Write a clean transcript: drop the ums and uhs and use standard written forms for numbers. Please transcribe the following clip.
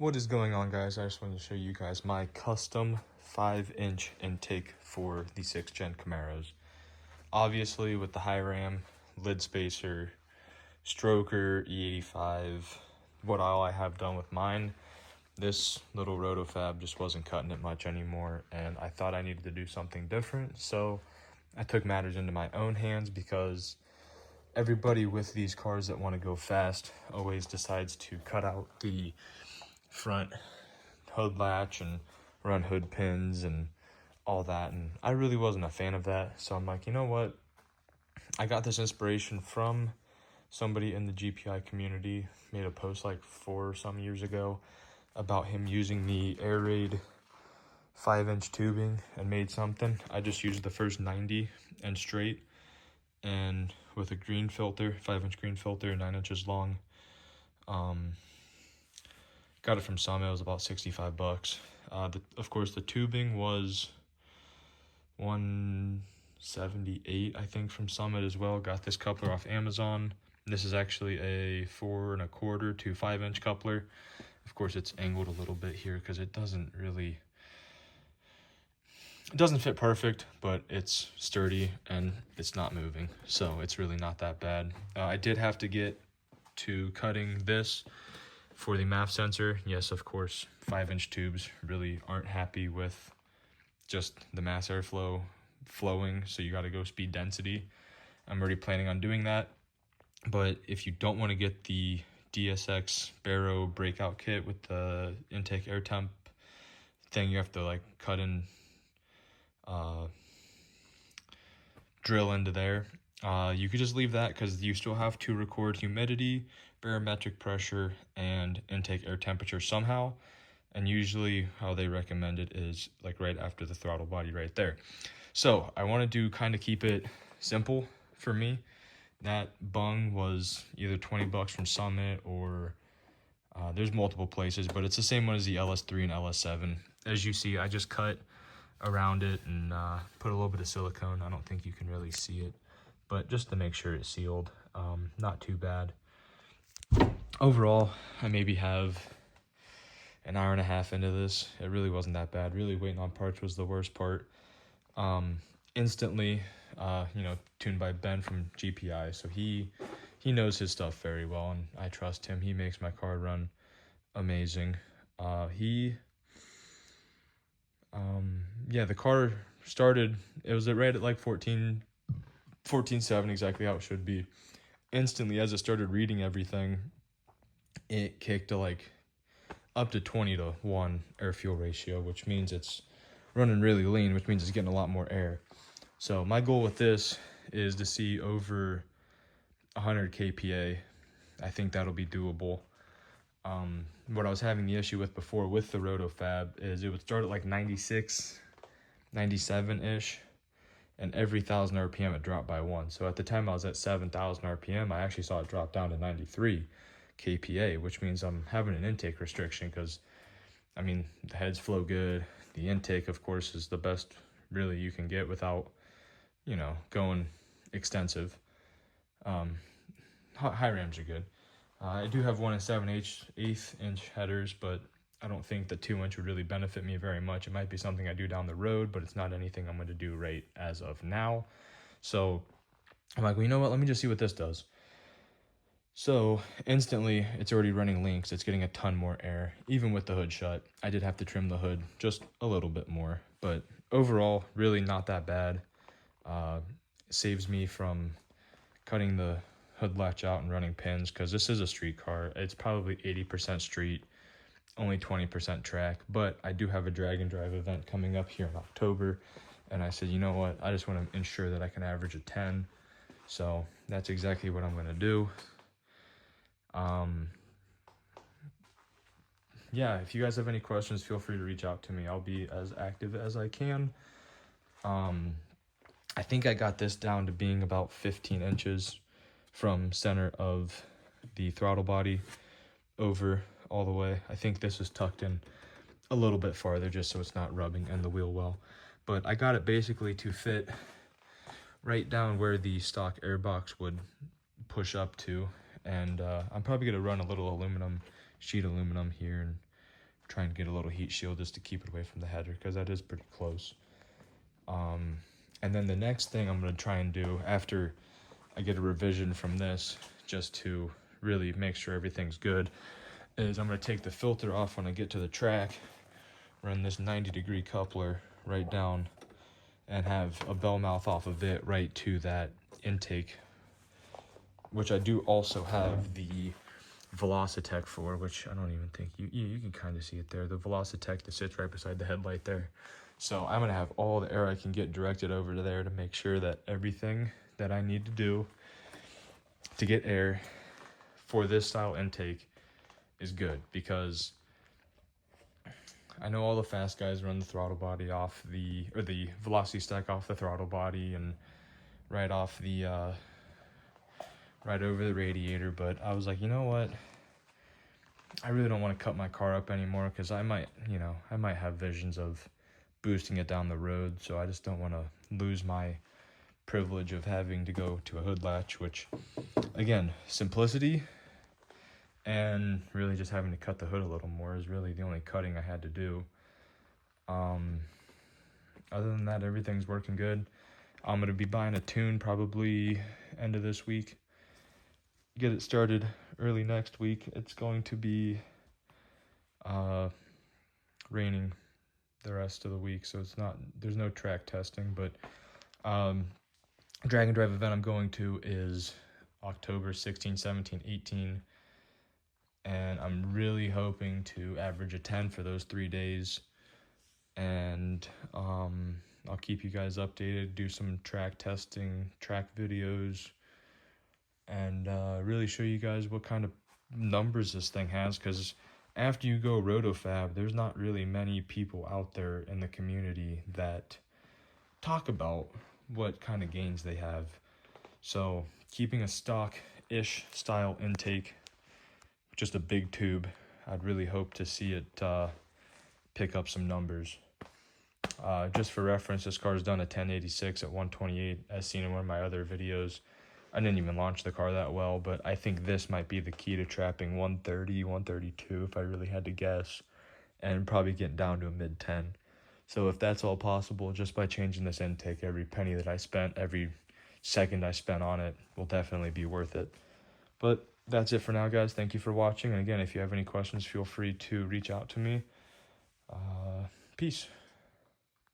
What is going on, guys? I just wanted to show you guys my custom 5-inch intake for the 6th Gen Camaros. Obviously, with the high ram, lid spacer, stroker, E85, what all I have done with mine, this little rotofab just wasn't cutting it much anymore, and I thought I needed to do something different, so I took matters into my own hands because everybody with these cars that want to go fast always decides to cut out the front hood latch and run hood pins and all that, and I really wasn't a fan of that. So I'm like, you know what, I got this inspiration from somebody in the GPI community. Made a post like 4 some years ago about him using the air raid 5-inch tubing and made something. I just used the first 90 and straight, and with a green filter, 5-inch green filter, 9 inches long. Got it from Summit. It was about 65 bucks. Of course, the tubing was 178, I think, from Summit as well. Got this coupler off Amazon. This is actually a 4 1/4 to 5-inch coupler. Of course, it's angled a little bit here because it doesn't fit perfect, but it's sturdy and it's not moving, so it's really not that bad. I did have to get to cutting this for the MAF sensor. Yes, of course, 5-inch tubes really aren't happy with just the mass airflow flowing, so you got to go speed density. I'm already planning on doing that, but if you don't want to get the DSX Barrow breakout kit with the intake air temp thing, you have to like cut in, drill into there. You could just leave that because you still have to record humidity, barometric pressure, and intake air temperature somehow. And usually how they recommend it is like right after the throttle body right there. So I wanted to kind of keep it simple for me. That bung was either 20 bucks from Summit or there's multiple places, but it's the same one as the LS3 and LS7. As you see, I just cut around it and put a little bit of silicone. I don't think you can really see it, but just to make sure it's sealed. Not too bad. Overall, I maybe have an hour and a half into this. It really wasn't that bad. Really waiting on parts was the worst part. Instantly, tuned by Ben from GPI, so he knows his stuff very well, and I trust him. He makes my car run amazing. The car started, it was right at like 14.7, exactly how it should be. Instantly, as it started reading everything, it kicked to like up to 20-to-1 air fuel ratio, which means it's running really lean, which means it's getting a lot more air. So my goal with this is to see over 100 kPa. I think that'll be doable. What I was having the issue with before with the rotofab is it would start at like 96, 97-ish, and every 1,000 RPM it dropped by 1. So at the time I was at 7,000 RPM, I actually saw it drop down to 93 kPa, which means I'm having an intake restriction because, I mean, the heads flow good. The intake, of course, is the best really you can get without, going extensive. High rams are good. I do have 1 7/8 inch headers, but I don't think the 2-inch would really benefit me very much. It might be something I do down the road, but it's not anything I'm going to do right as of now. So I'm like, well, you know what? Let me just see what this does. So instantly, it's already running links. It's getting a ton more air, even with the hood shut. I did have to trim the hood just a little bit more, but overall, really not that bad. It saves me from cutting the hood latch out and running pins because this is a street car. It's probably 80% street, only 20% track, but I do have a drag and drive event coming up here in October, and I said, you know what, I just want to ensure that I can average a 10, so that's exactly what I'm going to do. If you guys have any questions, feel free to reach out to me. I'll be as active as I can. I think I got this down to being about 15 inches from center of the throttle body over all the way. I think this is tucked in a little bit farther just so it's not rubbing in the wheel well. But I got it basically to fit right down where the stock airbox would push up to. And I'm probably going to run a little sheet aluminum here and trying to get a little heat shield just to keep it away from the header, because that is pretty close. And then the next thing I'm going to try and do after I get a revision from this, just to really make sure everything's good, is I'm going to take the filter off when I get to the track, run this 90-degree coupler right down, and have a bell mouth off of it right to that intake, which I do also have the Velocitech for, which I don't even think you can kind of see it there, the Velocitech that sits right beside the headlight there. So I'm gonna have all the air I can get directed over to there to make sure that everything that I need to do to get air for this style intake is good, because I know all the fast guys run the throttle body off the velocity stack off the throttle body and right off the right over the radiator, but I was like, you know what, I really don't want to cut my car up anymore, because I might have visions of boosting it down the road, so I just don't want to lose my privilege of having to go to a hood latch, which, again, simplicity and really just having to cut the hood a little more is really the only cutting I had to do. Other than that, everything's working good. I'm going to be buying a tune probably end of this week, get it started early next week. It's going to be raining the rest of the week, so there's no track testing, but drag and drive event I'm going to is October 16, 17, 18, and I'm really hoping to average a 10 for those 3 days, and I'll keep you guys updated, do some track testing, track videos, and really show you guys what kind of numbers this thing has, because after you go rotofab, there's not really many people out there in the community that talk about what kind of gains they have. So keeping a stock-ish style intake, just a big tube, I'd really hope to see it pick up some numbers. Just for reference, this car is done a 1086 at 128, as seen in one of my other videos. I didn't even launch the car that well, but I think this might be the key to trapping 130, 132 if I really had to guess, and probably getting down to a mid-10. So if that's all possible, just by changing this intake, every penny that I spent, every second I spent on it will definitely be worth it. But that's it for now, guys. Thank you for watching. And again, if you have any questions, feel free to reach out to me. Peace.